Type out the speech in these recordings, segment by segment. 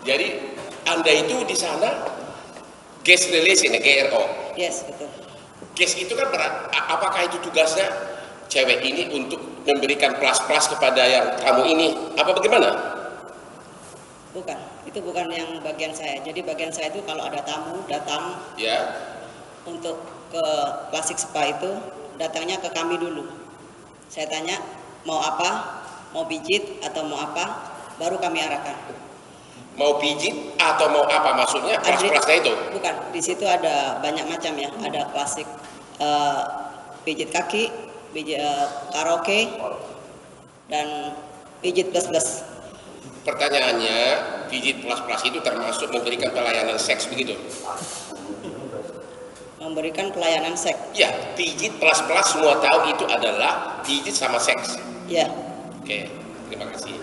Jadi Anda itu di sana guest relation ya, GRO. Yes, betul. Guest itu kan apakah itu tugasnya cewek ini untuk memberikan plus-plus kepada yang kamu ini? Apa bagaimana? Bukan, itu bukan yang bagian saya. Jadi bagian saya itu kalau ada tamu datang Ya. untuk ke Klasik Spa itu datangnya ke kami dulu. Saya tanya mau apa, mau pijit atau mau apa, baru kami arahkan. Mau pijit atau mau apa maksudnya? Plus-plusnya itu? Bukan, di situ ada banyak macam ya. Ada klasik pijit kaki, pijit karaoke, dan pijit plus-plus. Pertanyaannya, pijit plus-plus itu termasuk memberikan pelayanan seks begitu? Memberikan pelayanan seks. Ya, pijit plus-plus semua tahu itu adalah pijit sama seks. Ya. Oke, terima kasih.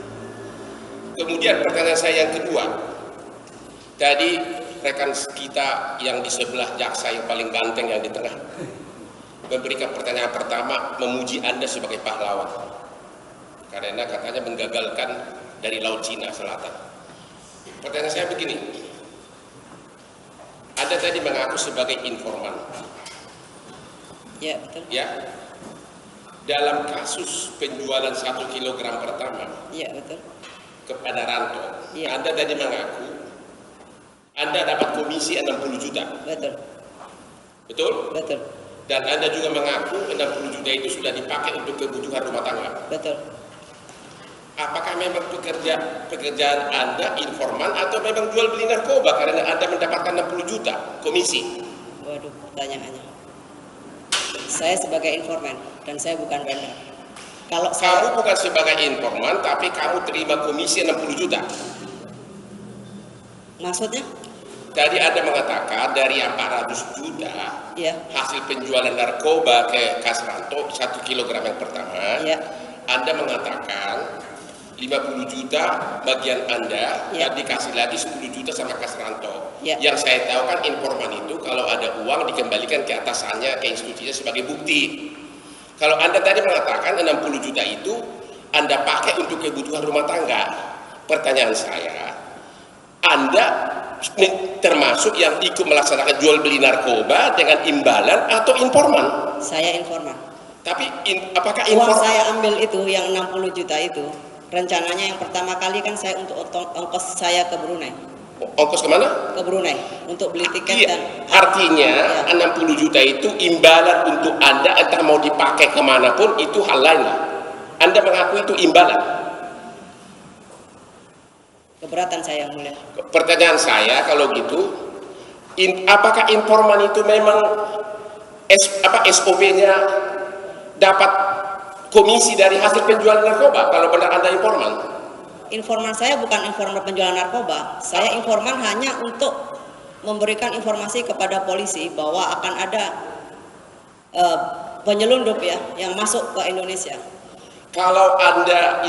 Kemudian pertanyaan saya yang kedua. Tadi rekan kita yang di sebelah jaksa yang paling ganteng yang di tengah memberikan pertanyaan pertama, memuji Anda sebagai pahlawan. Karena katanya menggagalkan dari Laut Cina Selatan. Pertanyaan saya begini, Anda tadi mengaku sebagai informan. Ya, betul. Ya, dalam kasus penjualan 1 kilogram pertama. Ya, betul. Kepada Ranto, ya. Anda tadi mengaku Anda dapat komisi 60 juta. Betul. Betul? Betul. Dan Anda juga mengaku 60 juta itu sudah dipakai untuk kebutuhan rumah tangga. Betul. Apakah memang pekerjaan Anda informan atau memang jual beli narkoba karena Anda mendapatkan 60 juta komisi? Waduh, pertanyaannya. Saya sebagai informan dan saya bukan vendor. Kalau kamu bukan sebagai informan, tapi kamu terima komisi 60 juta. Maksudnya? Tadi Anda mengatakan dari 400 juta ya. Hasil penjualan narkoba ke Kasranto 1 kilogram yang pertama, ya. Anda mengatakan 50 juta bagian Anda dan dikasih lagi 10 juta sama Kasranto. Yang saya tahu kan informan itu kalau ada uang dikembalikan ke atasannya, ke institusinya sebagai bukti. Kalau Anda tadi mengatakan 60 juta itu Anda pakai untuk kebutuhan rumah tangga. Pertanyaan saya, Anda termasuk yang ikut melaksanakan jual beli narkoba dengan imbalan atau informan? Saya informan. Tapi apakah uang saya ambil itu yang 60 juta itu, rencananya yang pertama kali kan saya untuk ongkos saya ke Brunei. Ongkos kemana? Ke Brunei untuk beli tiket dan artinya 60 juta itu imbalan untuk Anda, entah mau dipakai kemanapun itu hal lain lah. Anda mengaku itu imbalan. Keberatan saya yang mulia. Pertanyaan saya kalau gitu, apakah informan itu memang SOP-nya dapat komisi dari hasil penjualan narkoba kalau benar Anda informan? Informan saya bukan informan penjualan narkoba. Saya informan hanya untuk memberikan informasi kepada polisi bahwa akan ada penyelundup ya yang masuk ke Indonesia. Kalau Anda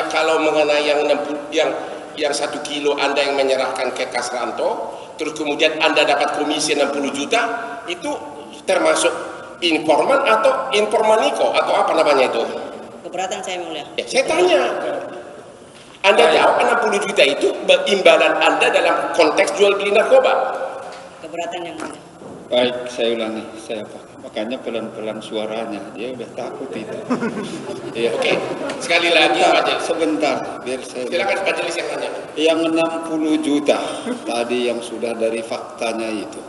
kalau mengenai yang 1 kilo Anda yang menyerahkan ke Kasranto, terus kemudian Anda dapat komisi 60 juta, itu termasuk informan atau informaniko atau apa namanya itu? Keberatan saya mulia. Saya tanya. Anda jawab 60 juta itu imbalan Anda dalam konteks jual beli narkoba. Keberatan yang mulia. Baik, saya ulangi, saya makanya pelan-pelan suaranya, dia udah takut itu. Ya, oke. Sekali lagi sebentar, biar saya. Silakan majelis yang nanya. Yang 60 juta tadi yang sudah dari faktanya itu.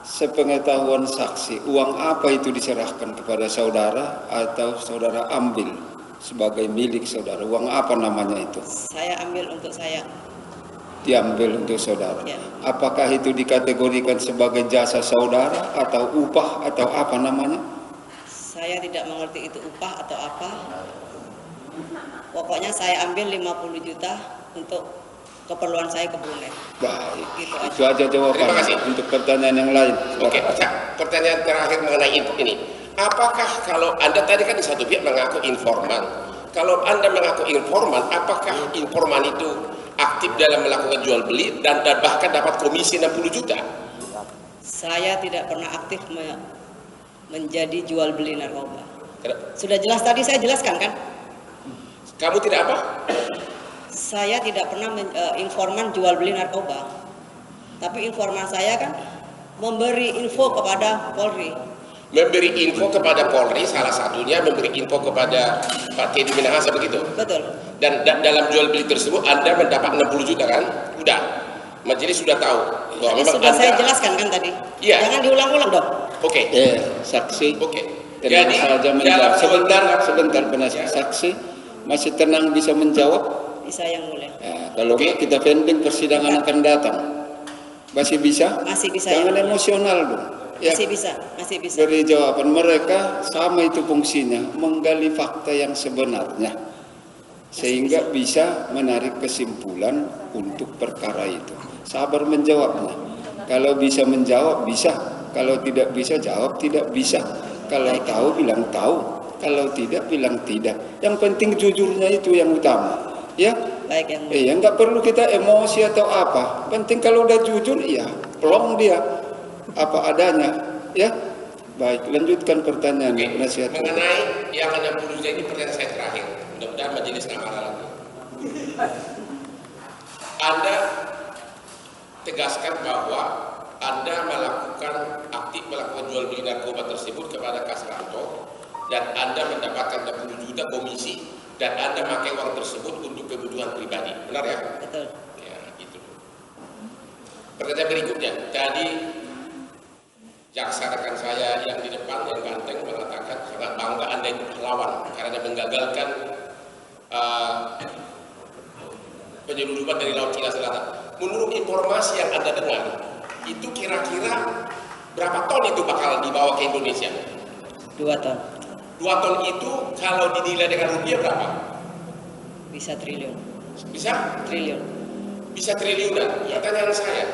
Sepengetahuan saksi, uang apa itu diserahkan kepada saudara atau saudara ambil sebagai milik saudara? Uang apa namanya itu? Saya ambil untuk saya. Diambil untuk saudara. Ya. Apakah itu dikategorikan sebagai jasa saudara atau upah atau apa namanya? Saya tidak mengerti itu upah atau apa. Pokoknya saya ambil 50 juta untuk keperluan saya ke Brunei. Baik, gitu itu aja jawaban. Terima kasih. Untuk pertanyaan yang lain. Oke, pertanyaan terakhir mengenai ini. Apakah kalau Anda tadi kan di satu pihak mengaku informan, kalau Anda mengaku informan, apakah informan itu aktif dalam melakukan jual beli dan bahkan dapat komisi 60 juta? Saya tidak pernah aktif menjadi jual beli narkoba. Sudah jelas tadi saya jelaskan kan? Kamu tidak apa? Saya tidak pernah informan jual beli narkoba, tapi informan saya kan memberi info kepada Polri. Memberi info kepada Polri, salah satunya memberi info kepada Pak Teddy Minahasa, begitu? Betul. Dan dalam jual beli tersebut Anda mendapat 60 juta kan? Udah, majelis sudah tahu bahwa memang sudah Anda, saya jelaskan kan tadi. Iya. Jangan diulang-ulang dong. Oke. Saksi. Oke. Tenang Jadi saja menjawab. Sebentar penasihat saksi masih tenang bisa menjawab. Bisa yang mulia. Ya, kalau enggak kita pending persidangan akan datang. Masih bisa? Masih bisa. Jangan emosional dong. Ya, masih bisa. Beri jawaban. Mereka sama itu fungsinya, menggali fakta yang sebenarnya, sehingga bisa menarik kesimpulan untuk perkara itu. Sabar menjawabnya. Kalau bisa menjawab bisa, kalau tidak bisa jawab tidak bisa. Kalau tahu bilang tahu, kalau tidak bilang tidak. Yang penting jujurnya itu yang utama. Ya, baik yang mulia. nggak perlu kita emosi atau apa. Penting kalau udah jujur, ya plong dia apa adanya. Ya, baik. Lanjutkan pertanyaan. Oke. Penasihat. Mengenai yang 60 juta ini pertanyaan saya terakhir. Mudah-mudahan majelis nggak marah lagi. Anda tegaskan bahwa Anda aktif melakukan jual beli narkoba tersebut kepada Kasranto, dan Anda mendapatkan 60 juta komisi, dan Anda pakai uang tersebut untuk kebutuhan pribadi, benar ya? Betul. Ya, itu. Pertanyaan berikutnya, tadi jaksa rekan saya yang di depan yang ganteng mengatakan sangat bangga Anda itu pahlawan karena menggagalkan penyelundupan dari Laut Cina Selatan. Menurut informasi yang Anda dengar, itu kira-kira berapa ton itu bakal dibawa ke Indonesia? 2 ton. 2 ton itu kalau dinilai dengan rupiah berapa? Bisa triliun. Bisa? Triliun. Bisa triliunan. Pertanyaan saya,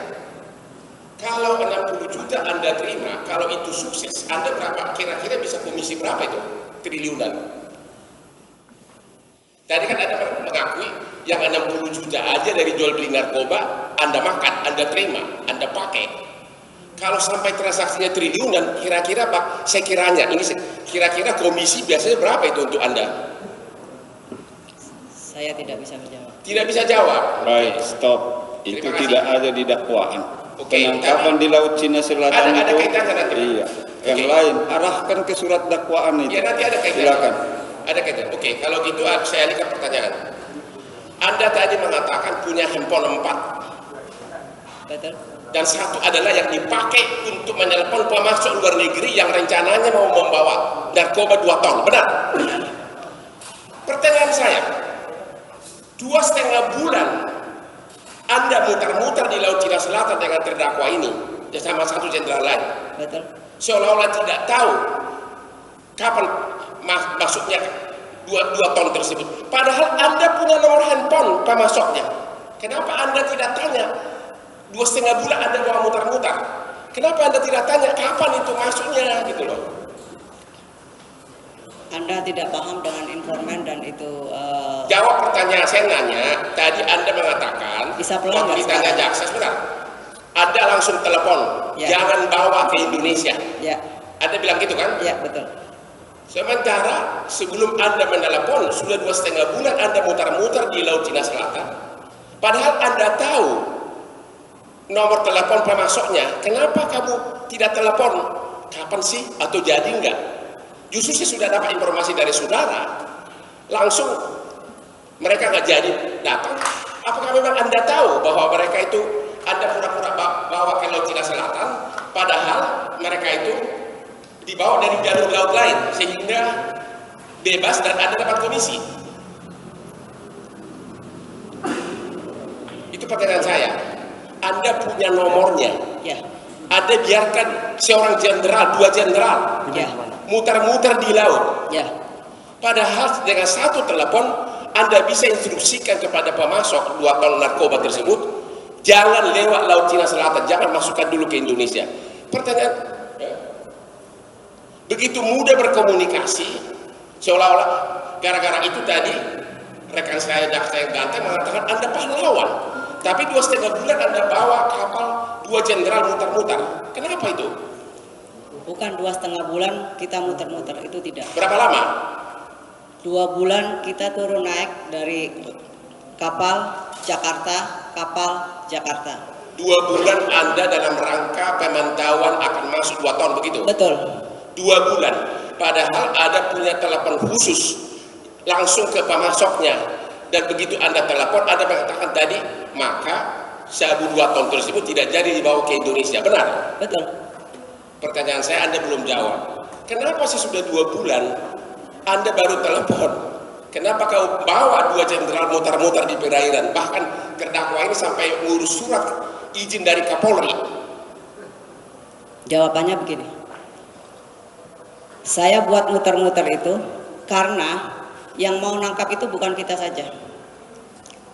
kalau 60 juta Anda terima, kalau itu sukses, Anda berapa? Kira-kira bisa komisi berapa itu? Triliunan. Tadi kan Anda mengakui yang 60 juta aja dari jual beli narkoba, Anda makan, Anda terima, Anda pakai. Kalau sampai transaksinya triliunan, kira-kira Pak, kira-kira komisi biasanya berapa itu untuk Anda? Saya tidak bisa menjawab. Tidak bisa jawab. Baik, stop. Itu Terima kasih. tidak ada di dakwaan. Oke, Penangkapan di Laut Cina Selatan ada itu. kaitannya nanti. Iya. Yang Oke. lain arahkan ke surat dakwaan itu. Ya nanti ada kaitannya. Silakan. Ada kaitannya. Oke, kalau gitu saya alihkan pertanyaan. Anda tadi mengatakan punya handphone 4. Betul. Dan satu adalah yang dipakai untuk menelepon pemasok luar negeri yang rencananya mau membawa narkoba 2 ton. Benar? Pertanyaan saya, 2,5 bulan Anda muter-muter di Laut Cina Selatan dengan terdakwa ini bersama satu jenderal lain, Betul. seolah-olah tidak tahu kapan masuknya 2 ton tersebut. Padahal Anda punya nomor handphone pemasoknya. Kenapa Anda tidak tanya? 2,5 bulan Anda bawa muter-muter. Kenapa Anda tidak tanya kapan itu masuknya gitu loh? Anda tidak paham dengan informan dan itu Jawab pertanyaan saya nanya. Tadi Anda mengatakan Bisa pelan waktu nggak ditanya sekarang? jaksa, sebentar. Anda langsung telepon, Ya. jangan bawa ke Indonesia. ya, Anda bilang gitu kan? ya betul. Sementara sebelum Anda menelepon, sudah 2,5 bulan Anda muter-muter di Laut Cina Selatan. Padahal Anda tahu nomor telepon pemasoknya. Kenapa kamu tidak telepon? Kapan sih? Atau jadi enggak? Justru saya sudah dapat informasi dari saudara. Langsung mereka nggak jadi datang. Apakah memang Anda tahu bahwa mereka itu Anda pura-pura bawa ke Laut Cina Selatan, padahal mereka itu dibawa dari jalur laut lain sehingga bebas dan Anda dapat komisi? Itu pertanyaan saya. Anda punya nomornya. Ya, Anda biarkan seorang jenderal, 2 jenderal ya, muter-muter di laut. ya. Padahal dengan satu telepon Anda bisa instruksikan kepada pemasok 2 ton narkoba tersebut, jangan lewat Laut Cina Selatan, jangan masukkan dulu ke Indonesia. Pertanyaan, begitu mudah berkomunikasi, seolah-olah gara-gara itu tadi rekan saya jaksa yang ganteng mengatakan Anda pahlawan. Tapi 2,5 bulan Anda bawa kapal 2 jenderal muter-muter. Kenapa itu? Bukan 2,5 bulan kita muter-muter, itu tidak. Berapa lama? 2 bulan kita turun naik dari kapal Jakarta, kapal Jakarta. 2 bulan Anda dalam rangka pemantauan akan masuk 2 ton begitu? Betul. 2 bulan. Padahal ada punya telepon khusus langsung ke pemasoknya. Dan begitu Anda telepon, Anda mengatakan tadi, maka sabu 2 ton tersebut tidak jadi dibawa ke Indonesia. Benar? Betul. Pertanyaan saya Anda belum jawab. Kenapa sih sudah 2 bulan Anda baru telepon? Kenapa kau bawa 2 jenderal mutar-mutar di perairan? Bahkan terdakwa ini sampai ngurus surat izin dari Kapolri. Jawabannya begini. Saya buat muter-muter itu karena yang mau nangkap itu bukan kita saja.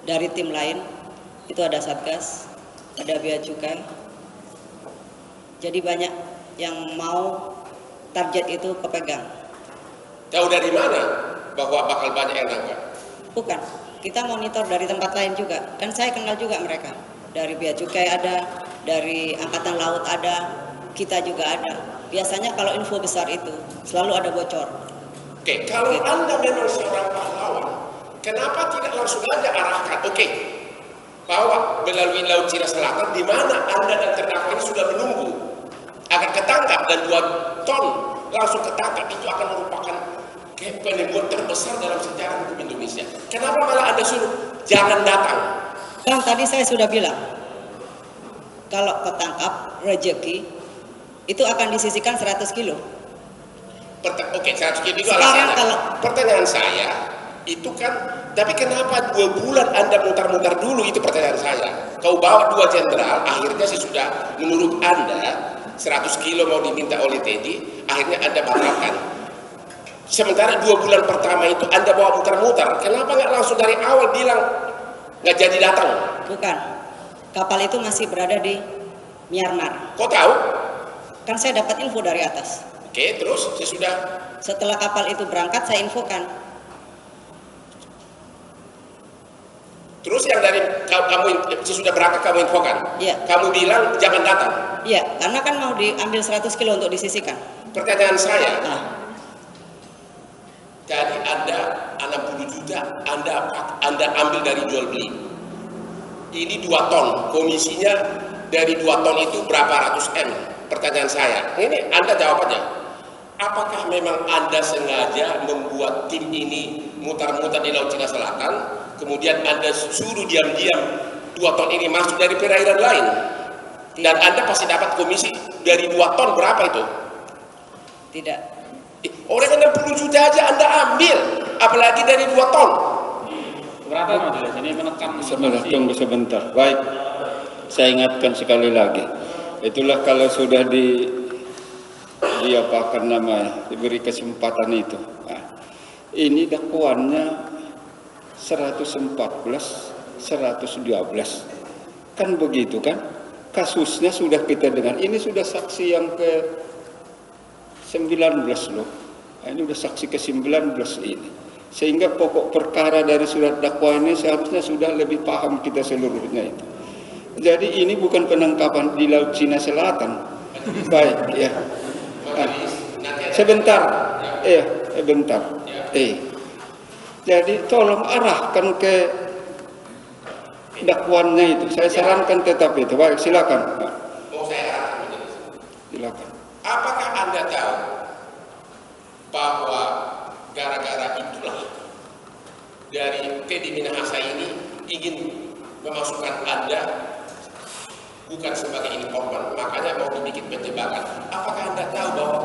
Dari tim lain, itu ada Satgas, ada Bea Cukai. Jadi banyak yang mau target itu kepegang. Tahu dari mana bahwa bakal banyak yang nangkap? Bukan, kita monitor dari tempat lain juga. Dan saya kenal juga mereka. Dari Bea Cukai ada, dari Angkatan Laut ada, kita juga ada. Biasanya kalau info besar itu selalu ada bocor. Oke, kalau Anda memang seorang pahlawan, kenapa tidak langsung aja arahkan? Oke, bawa melalui Laut Cina Selatan, di mana Anda dan terdakwa ini sudah menunggu agar ketangkap, dan 2 ton langsung ketangkap, itu akan merupakan penipuan terbesar dalam sejarah hukum Indonesia. Kenapa malah Anda suruh jangan datang? Kan tadi saya sudah bilang, kalau ketangkap rezeki itu akan disisihkan 100 kilo. Oke, 100 kilo itu Sekarang alasannya. Pertanyaan saya, itu kan, tapi kenapa 2 bulan Anda mutar-mutar dulu, itu pertanyaan saya. Kau bawa 2 jenderal, akhirnya sih sudah menurut Anda 100 kilo mau diminta oleh Teddy, akhirnya Anda batalkan. Sementara 2 bulan pertama itu Anda bawa mutar-mutar, kenapa nggak langsung dari awal bilang nggak jadi datang? Bukan, kapal itu masih berada di Myanmar. Kok tahu? Kan saya dapat info dari atas. Oke, terus sesudah Setelah kapal itu berangkat, saya infokan. Terus yang dari kamu sesudah berangkat kamu infokan? Iya. Kamu bilang jangan datang? Iya, karena kan mau diambil 100 kilo untuk disisihkan. Pertanyaan saya, Nah, jadi Anda 60 juta Anda ambil dari jual beli. Ini 2 ton, komisinya dari 2 ton itu berapa ratus M? Pertanyaan saya, ini Anda jawab aja. Apakah memang Anda sengaja membuat tim ini mutar-mutar di Laut Cina Selatan, kemudian Anda suruh diam-diam 2 ton ini masuk dari perairan lain? Dan Anda pasti dapat komisi dari 2 ton berapa itu? tidak. Orang 60 juta aja Anda ambil, apalagi dari 2 ton. Berapa majelis ini menekan? Tunggu sebentar. Baik, saya ingatkan sekali lagi. Itulah kalau sudah diapakan namanya, diberi kesempatan itu. Nah, ini dakwaannya 114, 112. Kan begitu kan? Kasusnya sudah kita dengar. Ini sudah saksi yang ke 19 loh. Nah, ini sudah saksi ke 19 ini. Sehingga pokok perkara dari surat dakwah ini seharusnya sudah lebih paham kita seluruhnya itu. Jadi ini bukan penangkapan di Laut Cina Selatan. Baik, ya. Nah, sebentar. Bentar. Jadi tolong arahkan ke dakwaannya itu. Saya sarankan tetap itu. Baik, silakan. Mau saya arahkan? Silakan. Apakah Anda tahu bahwa gara-gara itulah dari Teddy Minahasa ini ingin memasukkan Anda bukan sebagai informan, makanya mau dibikin penjebakan. Apakah Anda tahu bahwa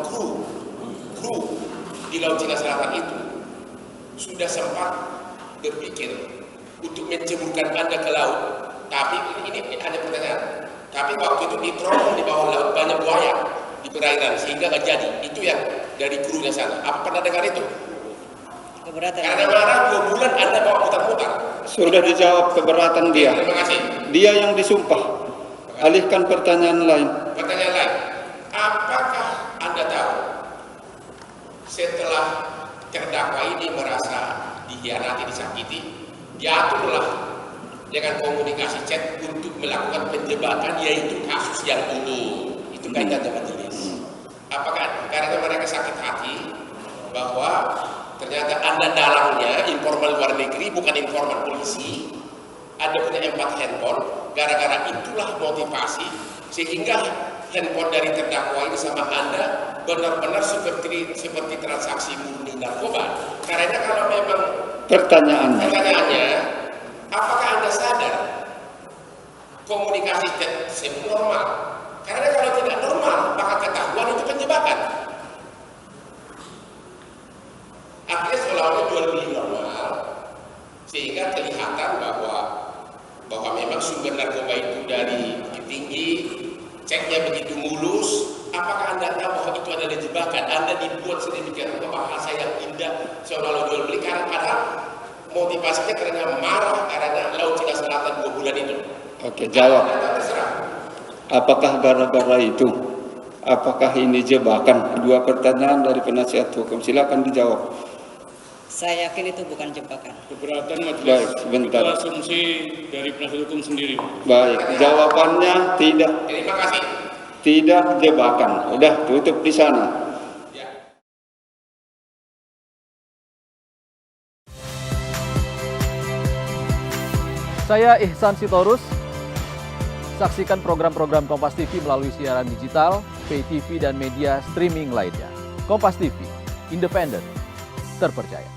kru di Laut Cina Selatan itu sudah sempat berpikir untuk menceburkan Anda ke laut? Tapi ini ada pertanyaan. Tapi waktu itu diterowong di bawah laut banyak buaya di perairan sehingga nggak jadi. Itu yang dari krunya sana. Apa pernah dengar itu? Keberatan. Karena marah 2 bulan Anda bawa mutar-mutar. Sudah dijawab keberatan dia. Terima kasih. Dia yang disumpah. Alihkan pertanyaan lain. Pertanyaan lain, apakah Anda tahu setelah terdakwa ini merasa dikhianati, disakiti, diaturlah dengan komunikasi chat untuk melakukan penjebakan, yaitu kasus yang ini. Itu kaitan dengan majelis. Apakah karena mereka sakit hati bahwa ternyata Anda dalangnya informal luar negeri, bukan informal polisi, Anda punya 4 handphone, gara-gara itulah motivasi sehingga handphone dari terdakwa ini sama Anda benar-benar seperti transaksi murni narkoba. Karena kalau memang pertanyaannya, apakah Anda sadar komunikasi tersebut normal? Karena kalau tidak normal, maka ketahuan itu penjebakan. Akhirnya seolah-olah jual beli normal, sehingga kelihatan bahwa memang sumber narkoba itu dari tinggi, ceknya begitu mulus. Apakah Anda tahu bahwa itu adalah jebakan? Anda dibuat sedemikian rupa bahasa yang indah seolah-olah jual beli, karena padahal motivasinya karena marah karena Laut Cina Selatan 2 bulan itu. Oke, jawab. Apakah gara-gara itu? Apakah ini jebakan? 2 pertanyaan dari penasihat hukum. Silakan dijawab. Saya yakin itu bukan jebakan. Keberatan majelis. Baik, sebentar. Itu asumsi dari penasihat hukum sendiri. Baik, jawabannya tidak. Terima kasih. Tidak jebakan. Udah tutup di sana. Saya Ihsan Sitorus. Saksikan program-program Kompas TV melalui siaran digital, pay TV, dan media streaming lainnya. Kompas TV, independen, terpercaya.